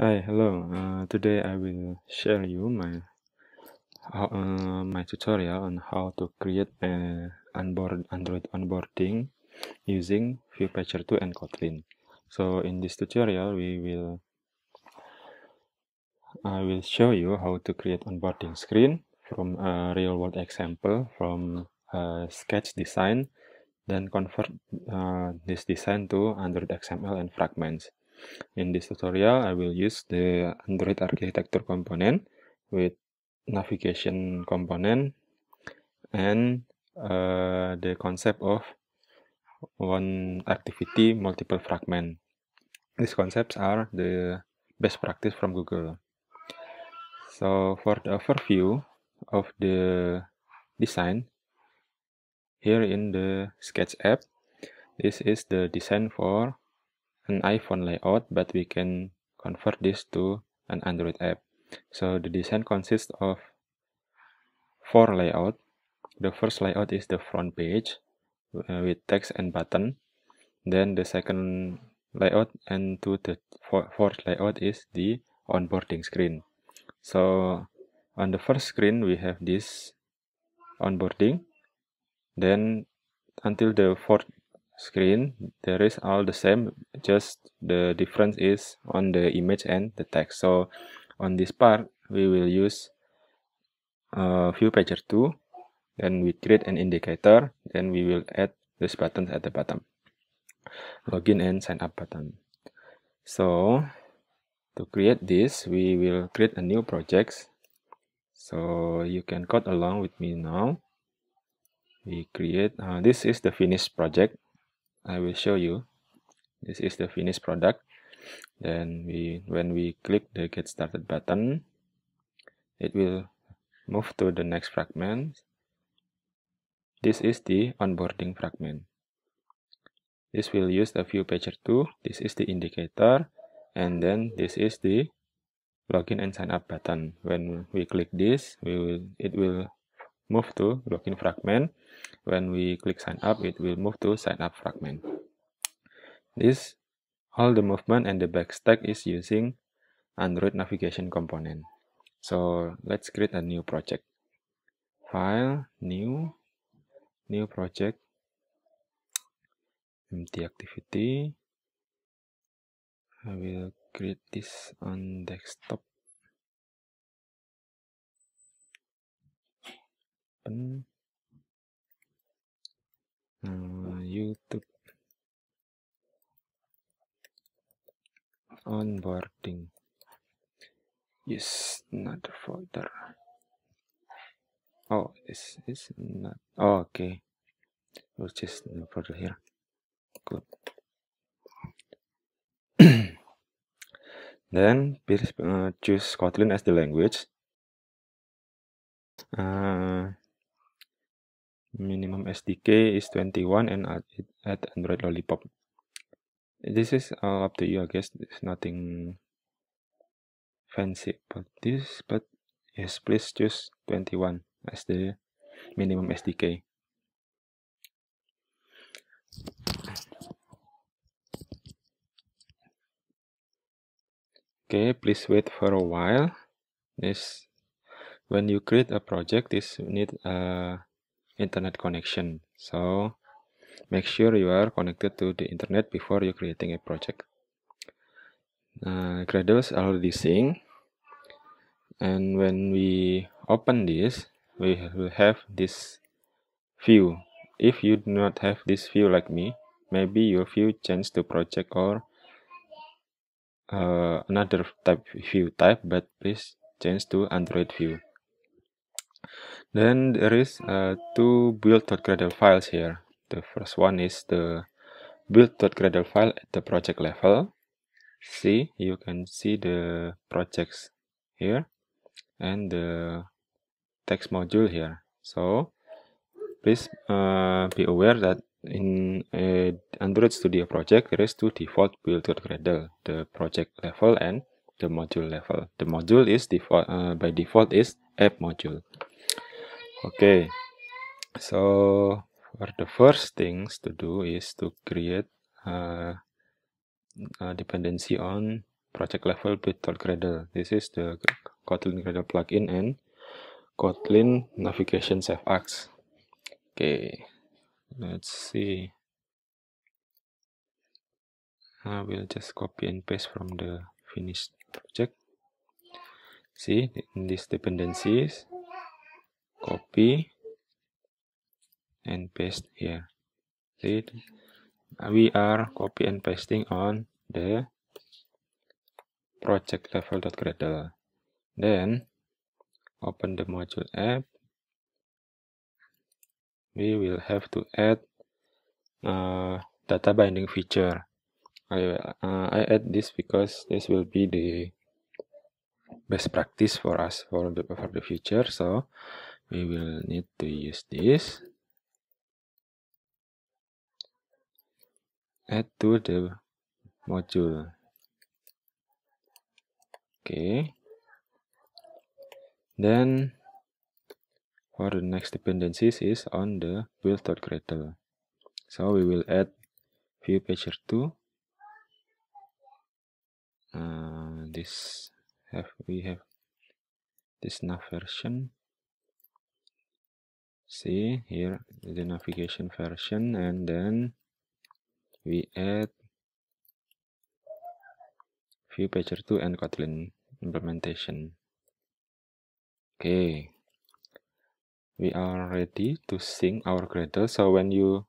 Hi, hello. Today I will share you my tutorial on how to create an Android onboarding using ViewPatcher 2 and Kotlin. So in this tutorial, I will show you how to create onboarding screen from a real-world example from sketch design, then convert this design to Android XML and fragments. In this tutorial, I will use the Android architecture component with navigation component and the concept of one activity, multiple fragment. These concepts are the best practice from Google. So for the overview of the design, here in the Sketch app, this is the design for an iPhone layout, but we can convert this to an Android app. So the design consists of 4 layouts. The first layout is the front page with text and button. Then the second layout and to the fourth layout is the onboarding screen. So on the first screen we have this onboarding. Then until the fourth screen there is all the same, just the difference is on the image and the text. So on this part we will use ViewPatcher 2. Then we create an indicator, then we will add this button at the bottom, login and sign up button. So to create this, we will create a new project. So you can code along with me now. We create, this is the finished project. I will show you. This is the finished product. Then when we click the get started button, it will move to the next fragment. This is the onboarding fragment. This will use the ViewPatcher 2. This is the indicator, and then this is the login and sign up button. When we click this, it will move to login fragment. When we click sign up, it will move to sign up fragment. This all the movement and the backstack is using Android navigation component. So let's create a new project. File, new project, empty activity. I will create this on desktop. Open YouTube onboarding. Yes, another folder. Oh, this is not. Oh, okay. We'll just new folder here. Good. Then please choose Kotlin as the language. Minimum SDK is 21 and add Android Lollipop. This is all up to you, I guess. There's nothing fancy about this, but yes, please choose 21 as the minimum SDK. Okay, please wait for a while. This, when you create a project, this need a internet connection. So make sure you are connected to the internet before you're creating a project. Gradle is already synced, and when we open this, we will have this view. If you do not have this view like me, maybe your view change to project or another view type, but please change to Android view. Then there is two build.gradle files here. The first one is the build.gradle file at the project level. See, you can see the projects here and the text module here. So please be aware that in a Android Studio project, there is two default build.gradle, the project level and the module level. The module is default by default is app module. Okay, so for the first things to do is to create a dependency on project level build.gradle. This is the Kotlin Gradle plugin and Kotlin navigation save as. Okay, let's see. I will just copy and paste from the finished project. See, in these dependencies, copy and paste here. See, we are copy and pasting on the project level.gradle. Then open the module app. We will have to add data binding feature. I add this because this will be the best practice for us for the future. So we will need to use this. Add to the module. Okay. Then for the next dependencies is on the build.gradle. So we will add view pager 2. We have this nav version. See here the navigation version, and then we add view pager 2 and Kotlin implementation. Okay, we are ready to sync our Gradle. So when you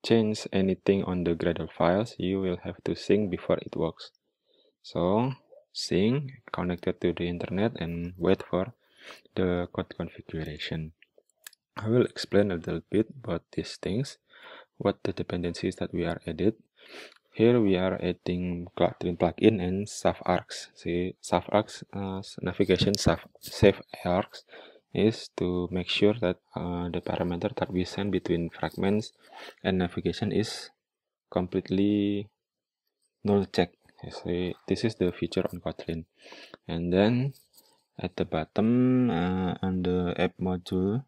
change anything on the Gradle files, you will have to sync before it works. So sync connected to the internet and wait for the code configuration. I will explain a little bit about these things, what the dependencies that we are added. Here we are adding Kotlin plugin and save args. See, save args, navigation save args is to make sure that the parameter that we send between fragments and navigation is completely null check. See, this is the feature on Kotlin. And then at the bottom on the app module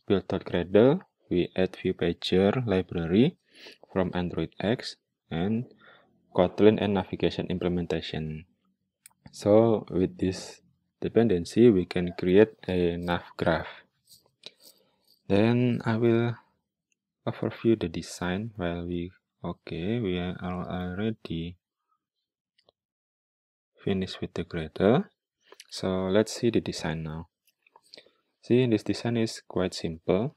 build.gradle, we add view pager library from Android X and Kotlin and navigation implementation. So with this dependency, we can create a nav graph. Then I will overview the design while we are already finished with the Gradle. So let's see the design now. See, this design is quite simple.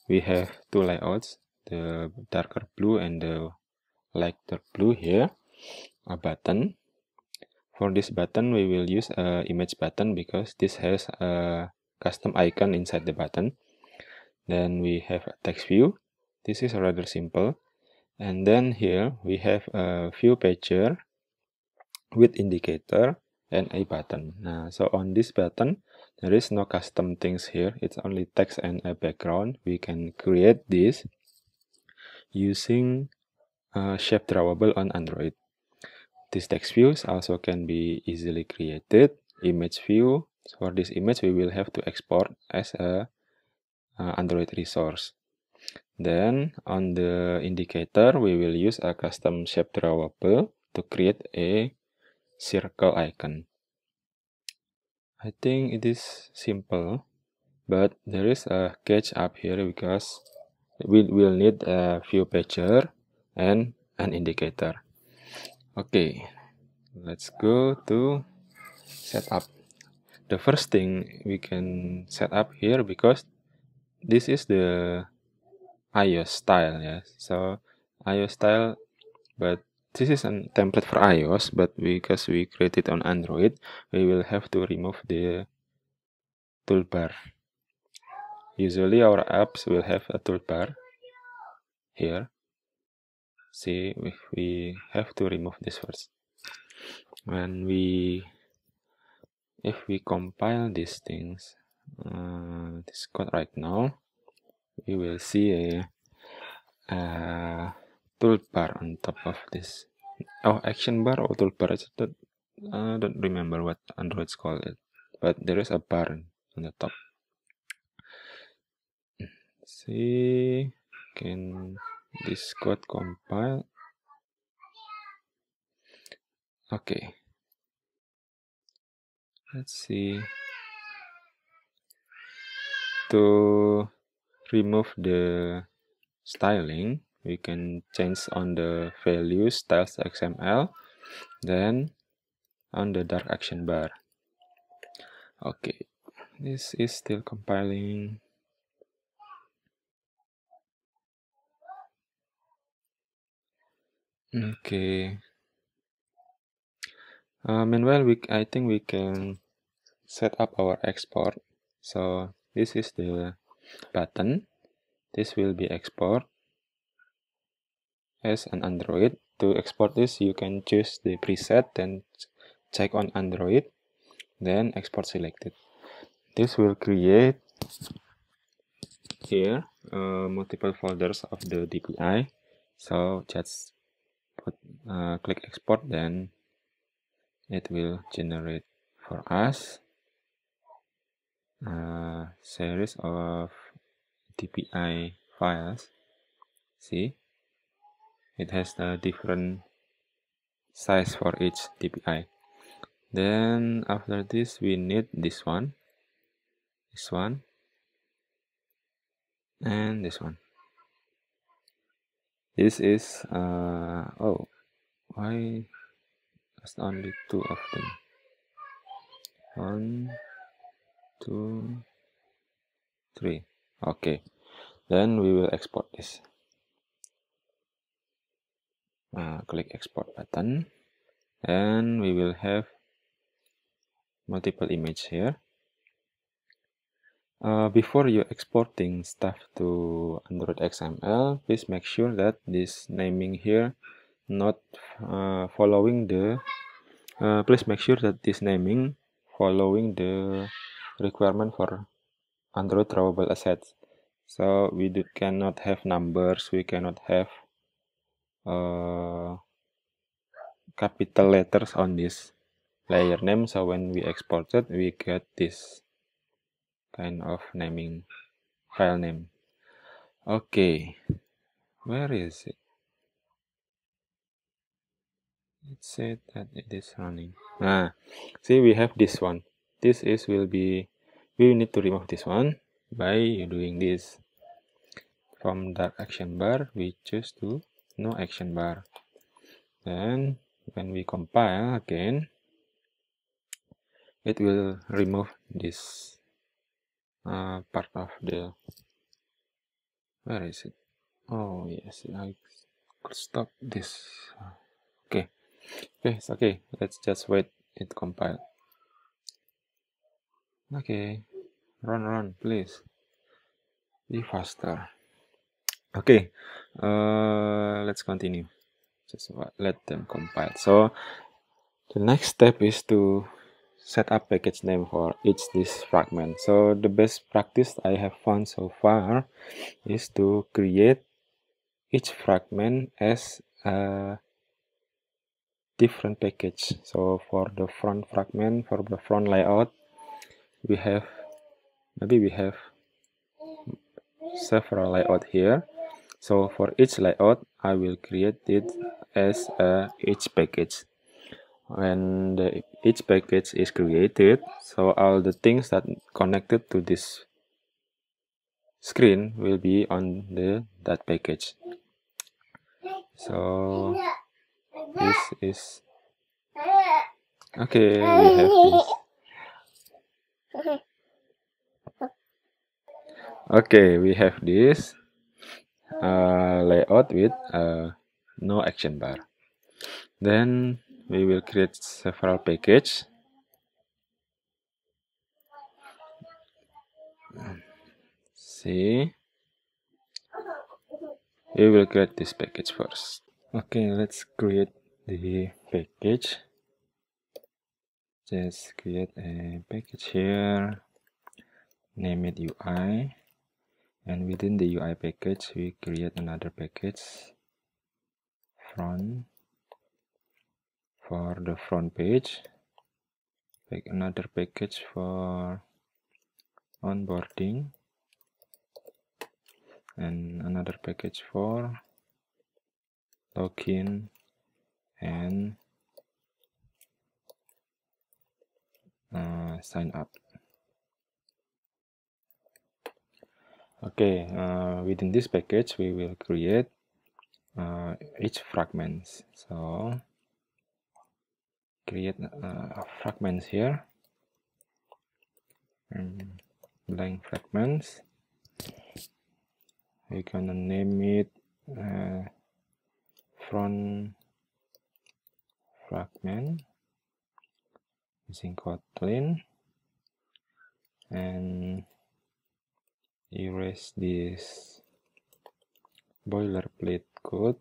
We have two layouts, the darker blue and the lighter blue here. A button. For this button, we will use a image button because this has a custom icon inside the button. Then we have a text view. This is rather simple. And then here we have a view pager with indicator and a button. So on this button, there is no custom things here. It's only text and a background. We can create this using shape drawable on Android. These text views also can be easily created. Image view. For this image, we will have to export as a Android resource. Then on the indicator, we will use a custom shape drawable to create a circle icon. I think it is simple, but there is a catch up here because we will need a view pager and an indicator. Okay, let's go to setup. The first thing we can set up here, because this is the iOS style, yes. So iOS style, but this is a template for iOS, but because we created on Android, we will have to remove the toolbar. Usually our apps will have a toolbar here. See, we have to remove this first. If we compile these things, this code right now, we will see a toolbar on top of this. Oh, action bar or toolbar? I don't remember what Androids call it, but there is a bar on the top. See, can this code compile? Okay, let's see. To remove the styling, we can change on the value styles XML, then on the dark action bar. Okay, this is still compiling. Okay. Meanwhile, I think we can set up our export. So this is the button. This will be export as an Android. To export this, you can choose the preset, then check on Android, then export selected. This will create here multiple folders of the DPI. So just click export, then it will generate for us a series of DPI files. See, it has a different size for each DPI. Then after this, we need this one, and this one. This is oh, why there's only 2 of them? 1, 2, 3. Okay, then we will export this. Click export button, and we will have multiple image here. Before you exporting stuff to Android XML, please make sure that this naming here not following the please make sure that this naming following the requirement for Android drawable assets. So we cannot have numbers, we cannot have capital letters on this layer name. So when we export it, we get this kind of naming file name. Okay, where is it? It said that it is running. See, we have this one. This is we need to remove this one by doing this. From dark action bar, we choose to no action bar. Then when we compile again, it will remove this part of the, where is it? Oh yes, I could stop this. Okay, it's okay. Let's just wait it compile. Okay, run, please. Be faster. Okay, let's continue. Just let them compile. So the next step is to set up package name for each this fragment. So the best practice I have found so far is to create each fragment as a different package. So for the front fragment, for the front layout, we have several layout here. So for each layout, I will create it as each package. When each package is created, so all the things that connected to this screen will be on that package. So this is okay. We have this. Okay, we have this layout with no action bar. Then we will create several packages. See, we will create this package first. Okay, let's create the package. Just create a package here, name it UI, and within the UI package we create another package, front, for the front page, make another package for onboarding, and another package for login and sign up. Okay, within this package we will create each fragments. So create fragments here, and blank fragments. We're gonna name it front fragment using Kotlin, and erase this boilerplate code.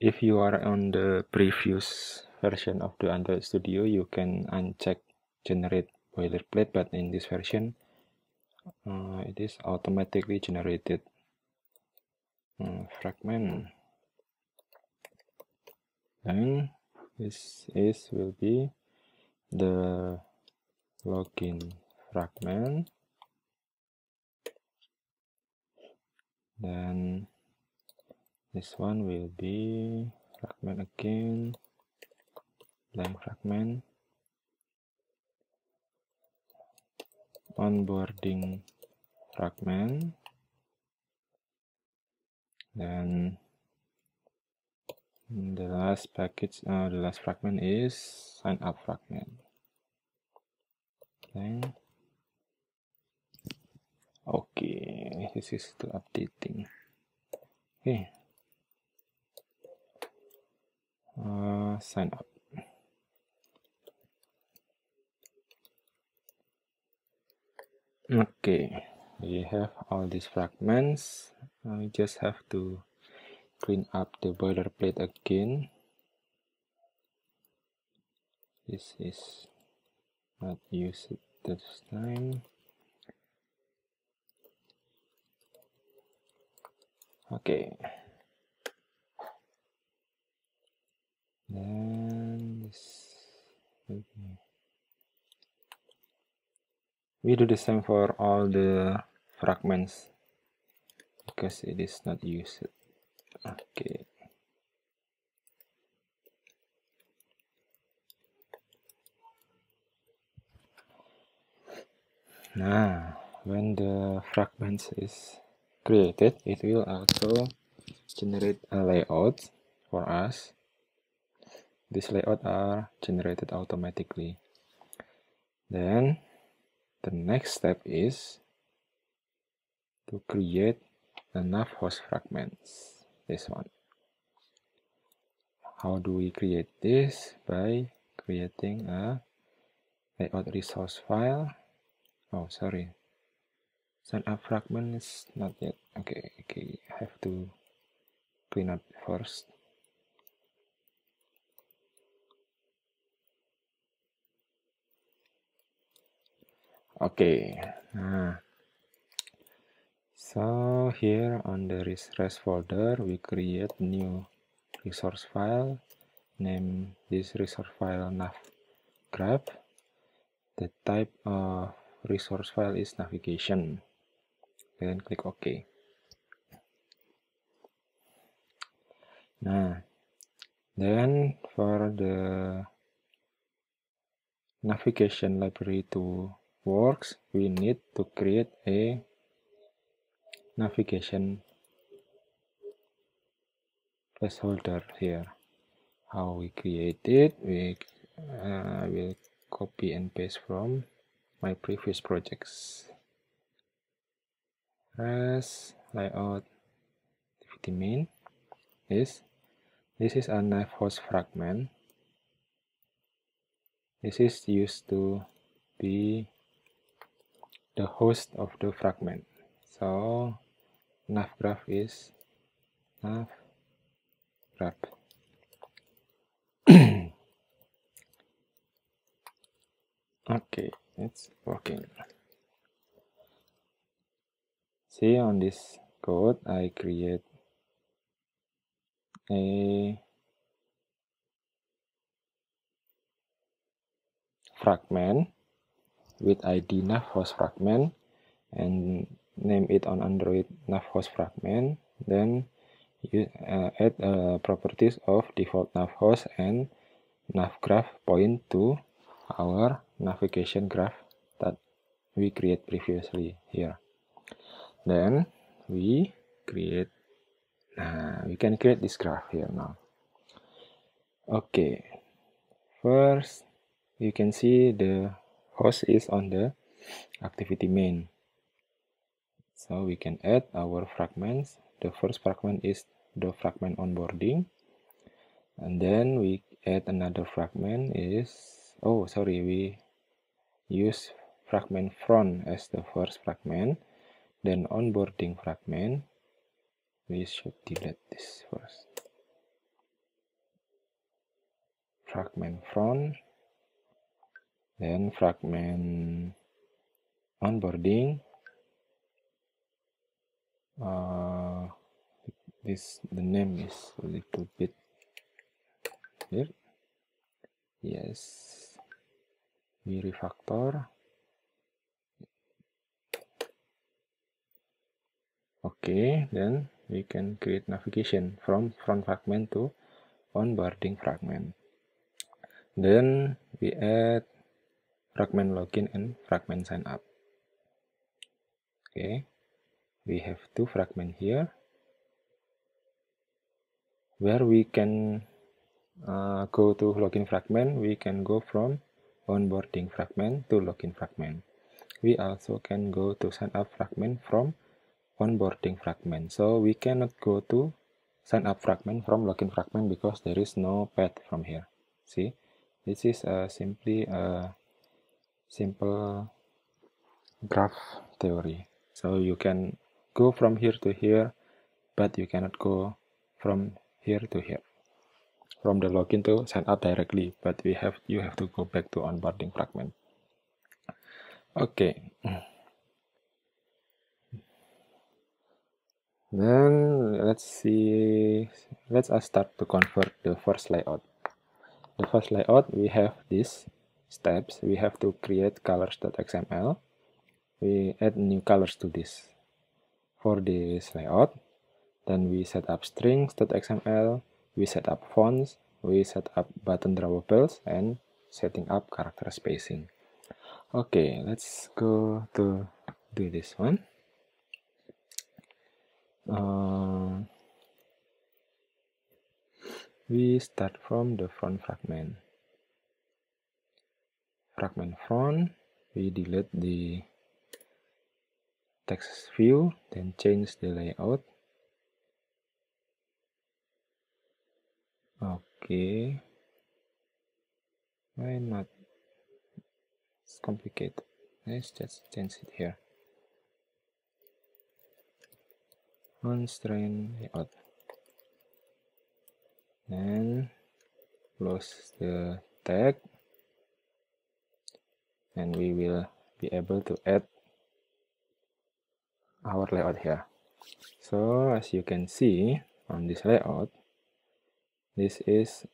If you are on the previous version of the Android Studio, you can uncheck generate boilerplate, but in this version it is automatically generated fragment. And this will be the login fragment. Then this one will be fragment again, blank fragment, onboarding fragment. Then the last package, the last fragment is sign up fragment. Then okay, this is still updating. Okay, sign up. Okay, we have all these fragments. I just have to clean up the boilerplate again. This is not used this time. Okay. Then this, okay. We do the same for all the fragments because it is not used. Okay. Now, when the fragments is created, it will also generate a layout for us. These layouts are generated automatically. Then the next step is to create a nav host fragments. This one. How do we create this? By creating a layout resource file. Oh, sorry. Sign up fragment is not yet. Okay, have to clean up first. Okay, so here on the resource folder, we create new resource file. Name this resource file navgraph. The type of resource file is navigation. Then click OK. Nah, then for the navigation library to works, we need to create a navigation placeholder here. How we create it, we will copy and paste from my previous projects. As layout activity main is this is a nav host fragment. This is used to be the host of the fragment. So navgraph is navgraph. Okay, it's working. See, on this code I create a fragment with ID nav host fragment, and name it on Android nav host fragment, then you add properties of default nav host and nav graph point to our navigation graph that we create previously here. Then we can create this graph here now. Okay, first you can see the host is on the activity main. So we can add our fragments. The first fragment is the fragment onboarding. And then we add another fragment we use fragment front as the first fragment. Then onboarding fragment, we should delete this first. Fragment front, then fragment onboarding. The name is a little bit here. Yes, we refactor. Okay, then we can create navigation from front fragment to onboarding fragment. Then we add fragment login and fragment sign up. Okay, we have two fragments here where we can go to login fragment. We can go from onboarding fragment to login fragment. We also can go to sign up fragment from onboarding fragment. So we cannot go to sign up fragment from login fragment because there is no path from here. See, this is simply a simple graph theory. So you can go from here to here, but you cannot go from here to here, from the login to sign up directly, but you have to go back to onboarding fragment. Okay. Then let's start to convert the first layout. The first layout, we have these steps. We have to create colors.xml. We add new colors to this. For this layout, then we set up strings.xml, we set up fonts, we set up button drawables, and setting up character spacing. Okay, let's go to do this one. We start from the front fragment. Fragment front, we delete the text view, then change the layout. Okay, why not? It's complicated. Let's just change it here. Constraint layout. Then close the tag, and we will be able to add our layout here. So as you can see on this layout, this is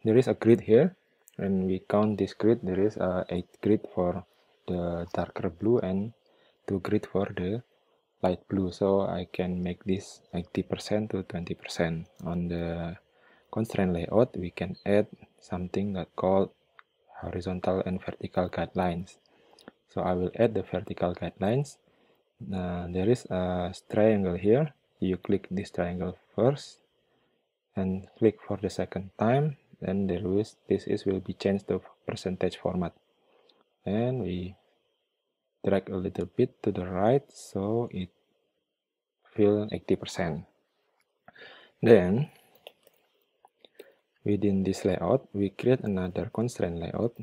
there is a grid here. When we count this grid, there is 8 grid for the darker blue and 2 grid for the light blue. So I can make this 80% to 20%. On the constraint layout, we can add something that called horizontal and vertical guidelines. So I will add the vertical guidelines. There is a triangle here. You click this triangle first and click for the second time, then this will be changed to percentage format, and we drag a little bit to the right so it fill 80%. Then within this layout, we create another constraint layout.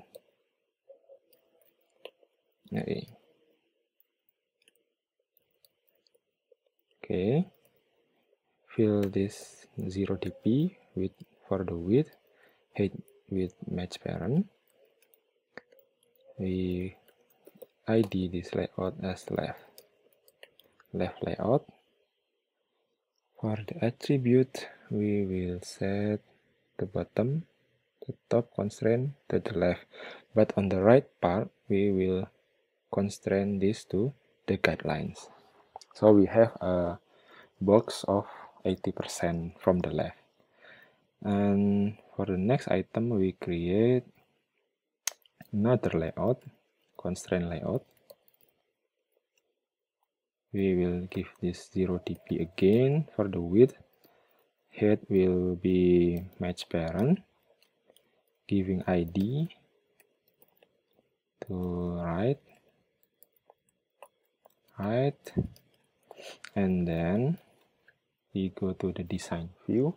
Okay, fill this 0 dp for the width, height with match parent. We ID this layout as left layout. For the attribute, we will set the bottom the top constraint to the left, but on the right part we will constrain this to the guidelines. So we have a box of 80% from the left. And for the next item, we create another layout, constraint layout. We will give this 0 dp again for the width. Head will be match parent, giving ID to right, and then we go to the design view.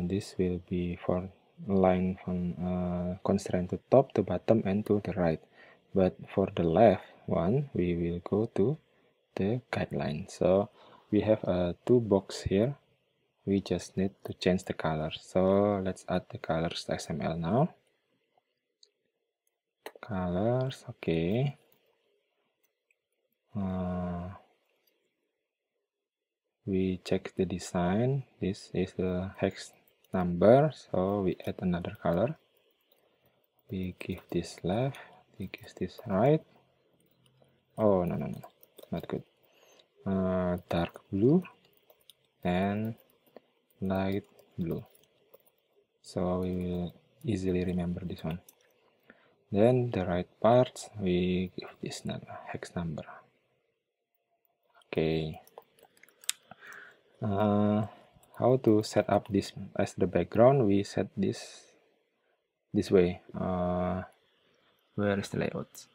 This will be for line from constraint to top, to bottom, and to the right. But for the left one, we will go to the guideline. So we have two box here. We just need to change the color. So let's add the colors to XML now. Colors, okay. We check the design. This is the hex number, so we add another color. We give this left, we give this right. Oh, no, not good. Dark blue and light blue, so we will easily remember this one. Then the right parts, we give this hex number. Okay. How to set up this as the background? We set this way. Where is the layout?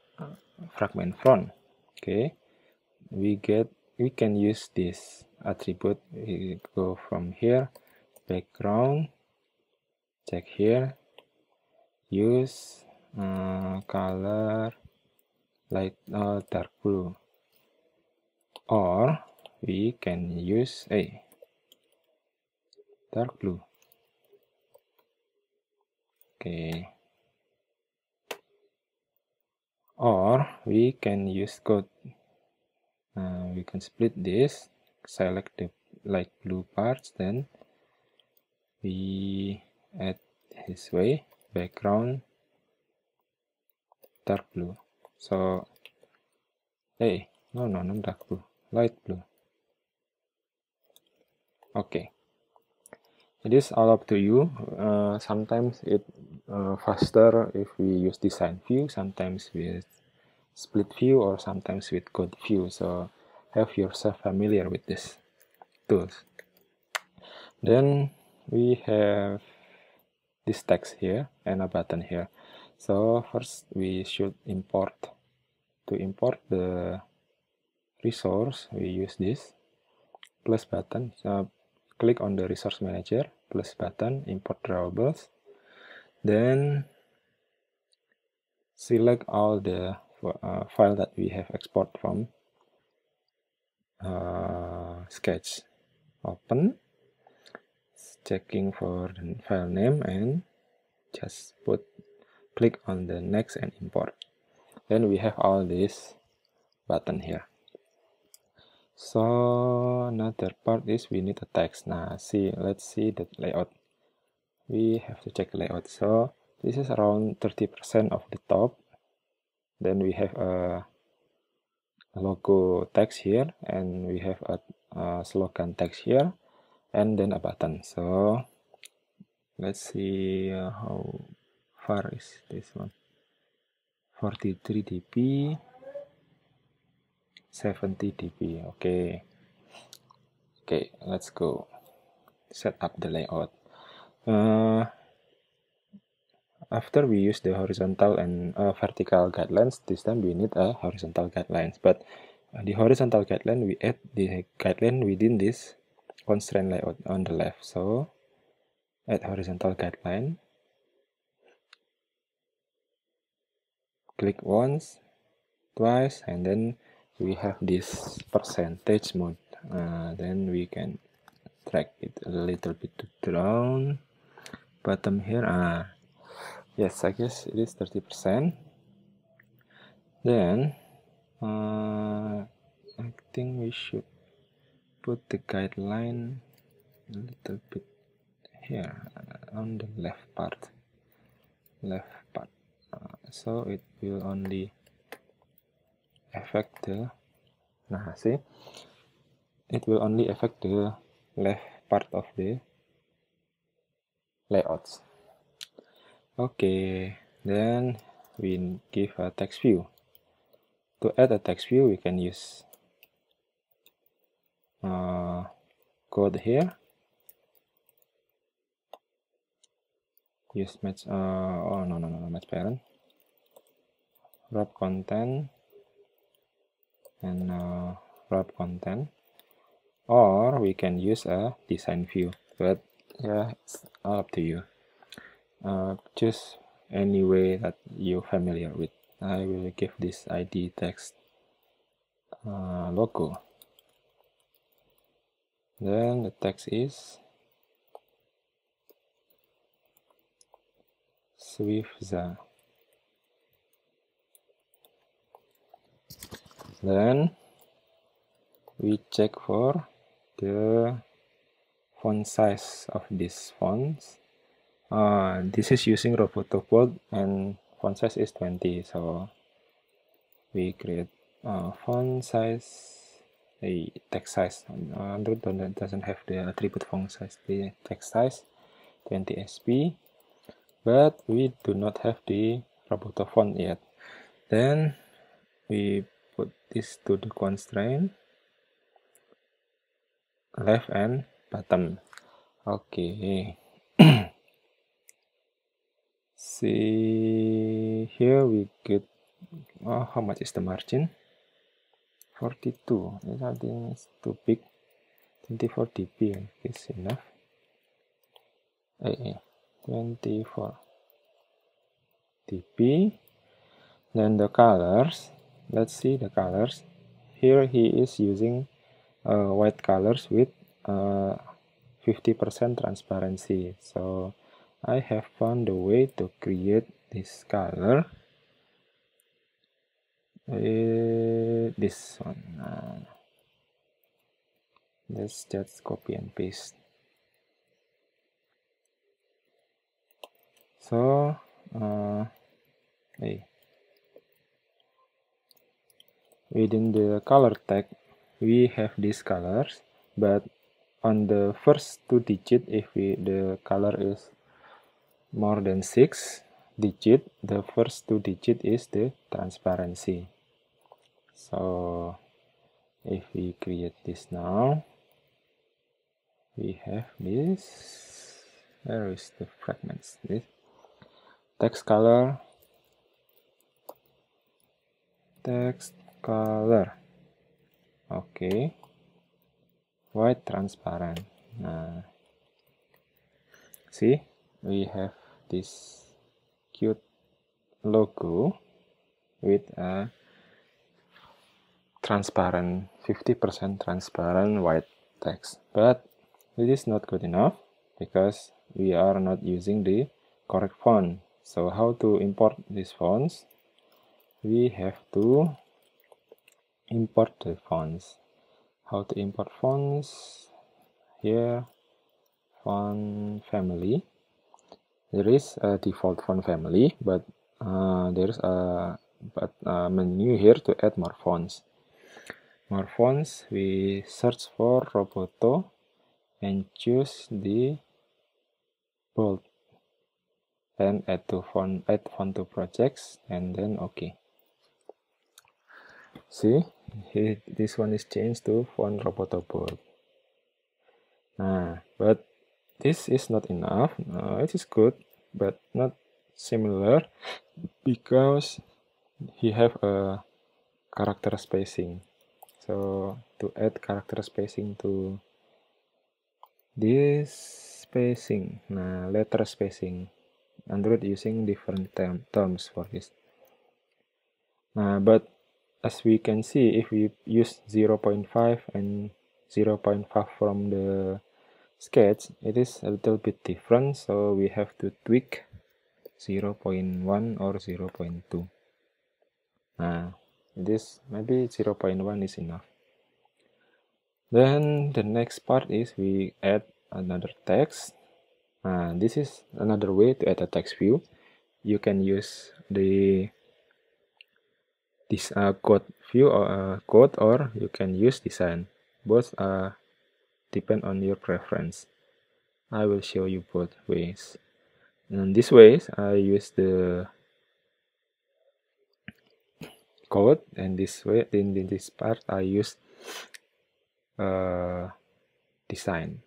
Fragment front. Okay. We can use this attribute. We go from here, background, check here, use color light dark blue, or we can use dark blue. Okay, or we can use code. We can split this, select the light blue parts, then we add this way, background dark blue. So no, not dark blue, light blue. Okay, it is all up to you. Sometimes it faster if we use design view, sometimes with split view, or sometimes with code view. So have yourself familiar with this tools. Then we have this text here and a button here. So first we should import. To import the resource, we use this plus button. So click on the resource manager, plus button, import drawables. Then select all the file that we have export from Sketch. Open, checking for the file name, and just click on the next and import. Then we have all this button here. So another part is we need a text. Now let's see the layout. We have to check layout. So this is around 30% of the top. Then we have a logo text here, and we have a slogan text here, and then a button. So let's see how far is this one. 43 dp, 70 dp. Okay, let's go set up the layout. After we use the horizontal and vertical guidelines, this time we need a horizontal guidelines. But the horizontal guideline, we add the guideline within this constraint layout on the left. So add horizontal guideline. Click once, twice, and then we have this percentage mode. Then we can drag it a little bit down. Bottom here. Yes, I guess it is 30%. Then I think we should put the guideline a little bit here on the left part. So it will only affect the see, it will only affect the left part of the layouts. Okay, then we give a text view. To add a text view, we can use code here. Use match match parent, wrap content, and wrap content, or we can use a design view, but yeah, it's all up to you. Choose any way that you're familiar with. I will give this ID text logo. Then the text is Swifza. Then we check for the font size of these fonts. This is using Roboto Bold and font size is 20, so we create font size, a text size. Android doesn't have the attribute font size, the text size 20 sp, but we do not have the Roboto font yet. Then we put this to the constraint left and bottom. Okay. See here we get how much is the margin? 42. I think it's too big. 24 dp is enough. 24 dp. Then the colors. Let's see the colors. Here he is using white colors with 50% transparency. So I have found a way to create this color. This one. Let's just copy and paste. So within the color tag we have these colors, but on the first 2 digits, if the color is more than 6 digits, the first 2 digits is the transparency. So if we create this now, we have this. Where is the fragments? This text color, okay, white transparent. See, we have this cute logo with a transparent 50% transparent white text, but it is not good enough because we are not using the correct font. So how to import these fonts? We have to import the fonts. How to import fonts? Here, font family. There is a default font family, but there's a menu here to add more fonts. More fonts, we search for Roboto and choose the bold and add font to projects, and then OK. See, here, this one is changed to font Roboto bold. But this is not enough. It is good, but not similar because he have a character spacing. So to add character spacing to this spacing, letter spacing, Android using different terms for this. But as we can see, if we use 0.5 and 0.5 from the sketch, it is a little bit different, so we have to tweak 0.1 or 0.2. This maybe 0.1 is enough. Then the next part is we add another text. This is another way to add a text view. You can use this code view or code, or you can use design. Both depend on your preference. I will show you both ways. In this way, I use the code, and this way, in this part, I use design.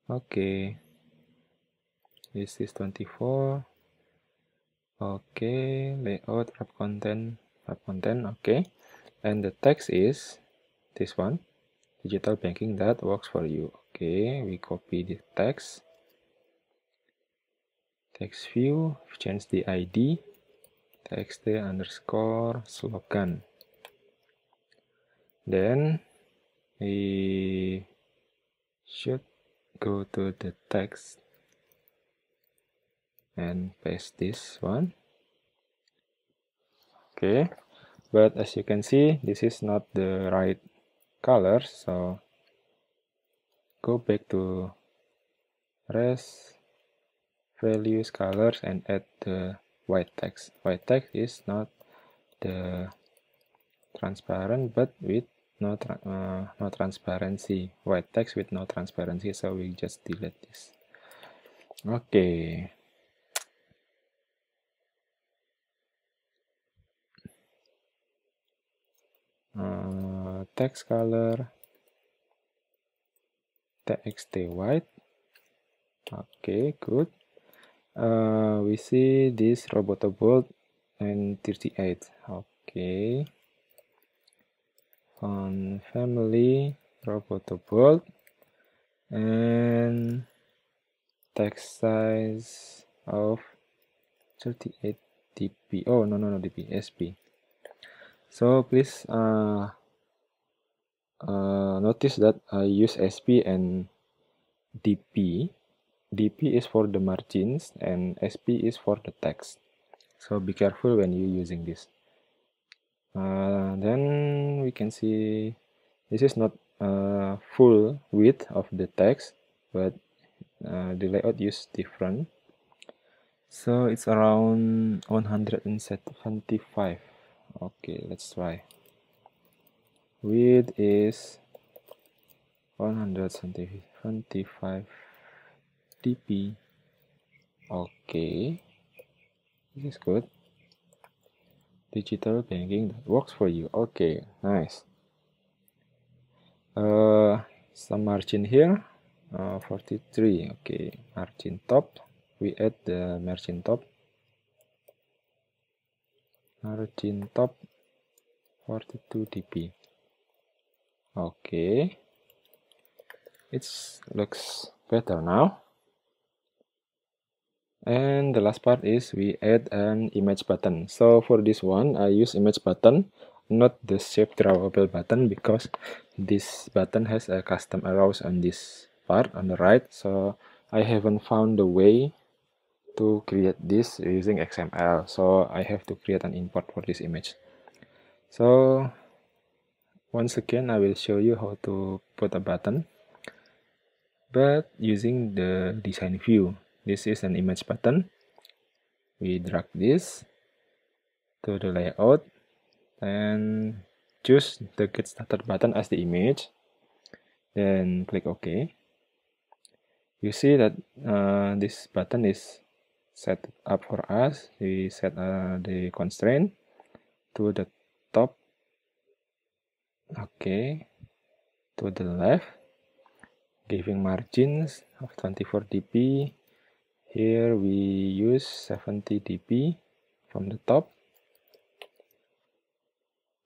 Okay, this is 24. Okay, layout, wrap content, okay. And the text is this one, digital banking that works for you. Okay, we copy the text view, change the ID, txt_slogan. Then we should go to the text and paste this one. Okay, but as you can see, this is not the right color, so go back to res, values, colors, and add the white text. White text is not the transparent, but with no transparency. White text with no transparency, so we just delete this. Okay. Text color txt white. Okay, good. We see this Robotobolt and 38. Okay. Font family Robotobolt, and text size of 38 dp. Oh, no, dp, sp. So please notice that I use sp and dp. dp is for the margins and sp is for the text. So be careful when you're using this. Then we can see this is not full width of the text, but the layout is different. So it's around 175. Okay, let's try. Width is 175 dp. Okay, this is good. Digital banking that works for you. Okay, nice. Some margin here, 43. Okay, margin top. We add the margin top. Margin top 42 dp. Okay, it looks better now. And the last part is we add an image button. So for this one, I use image button, not the shape drawable button, because this button has a custom arrows on this part on the right. So I haven't found the way to create this using XML. So I have to create an import for this image. So once again, I will show you how to put a button, but using the design view. This is an image button. We drag this to the layout and choose the Get Started button as the image. Then click OK. You see that this button is set up for us. We set the constraint to the top. Okay. To the left. Giving margins of 24 dp. Here we use 70 dp from the top.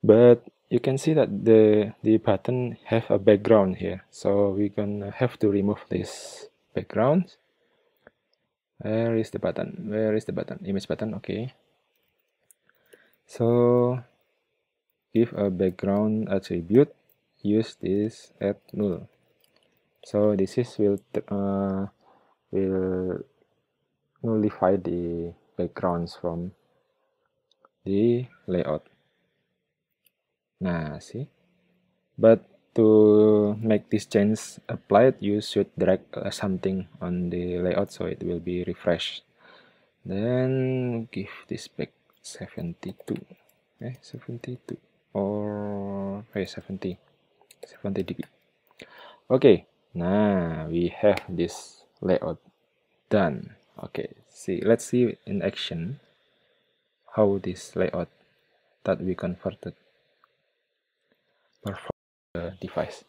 But you can see that the button have a background here. So we're gonna have to remove this background. Where is the button? Where is the button? Image button, okay. So give a background attribute. Use this add null. So this is will nullify the backgrounds from the layout. Nah, see, but to make this change applied, you should drag something on the layout so it will be refreshed. Then give this back 72. 72 or 70 dB. Okay, now we have this layout done. Okay, let's see in action how this layout that we converted perform the device.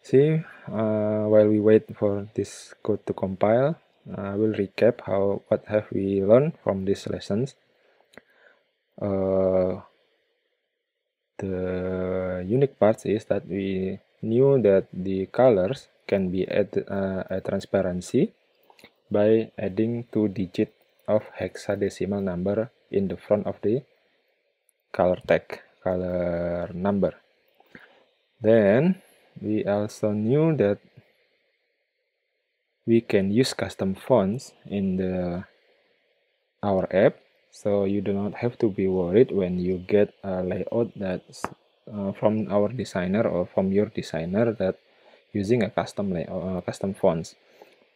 See, while we wait for this code to compile, I will recap what have we learned from these lessons. The unique part is that we knew that the colors can be added transparency by adding 2 digits of hexadecimal number in the front of the color tag, color number. Then we also knew that we can use custom fonts in our app, so you do not have to be worried when you get a layout that's from our designer or from your designer that using a custom layout, custom fonts.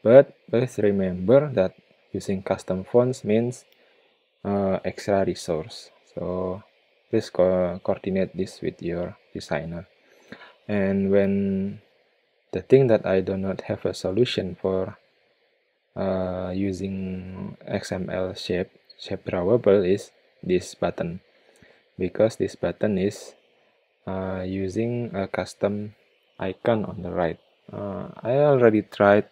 But please remember that using custom fonts means extra resource. So please coordinate this with your designer. And when the thing that I do not have a solution for using XML shape drawable is this button, because this button is using a custom icon on the right. I already tried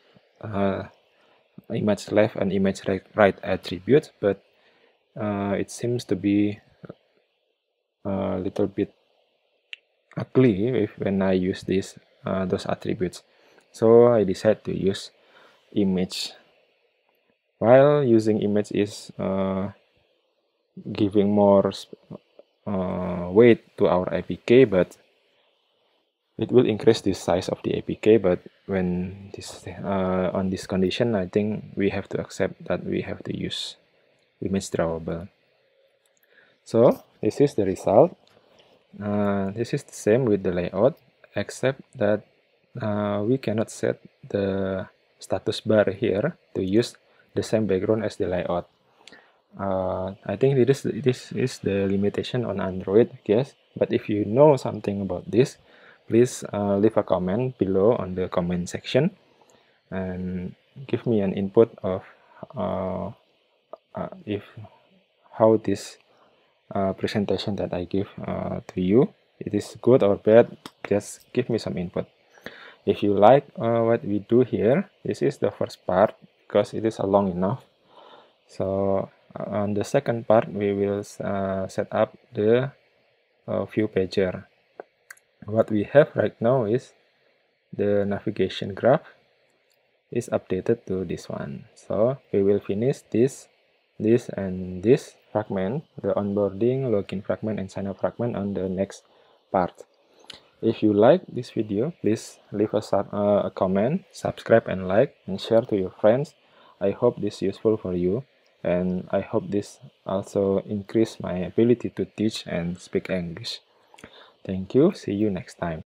image left and image right attributes, but it seems to be a little bit ugly when I use those attributes. So I decided to use image. While using image is giving more weight to our APK, but it will increase the size of the APK. But when this on this condition, I think we have to accept that we have to use image drawable. So this is the result. This is the same with the layout, except that we cannot set the status bar here to use the same background as the layout. I think this is the limitation on Android, yes. But if you know something about this, please leave a comment below on the comment section and give me an input of how this presentation that I give to you, it is good or bad. Just give me some input. If you like what we do here, this is the first part because it is long enough. So on the second part, we will set up the view pager. What we have right now is the navigation graph is updated to this one. So we will finish this and this fragment, the onboarding, login fragment, and sign up fragment on the next part. If you like this video, please leave a comment, subscribe and like, and share to your friends. I hope this is useful for you, and I hope this also increase my ability to teach and speak English. Thank you. See you next time.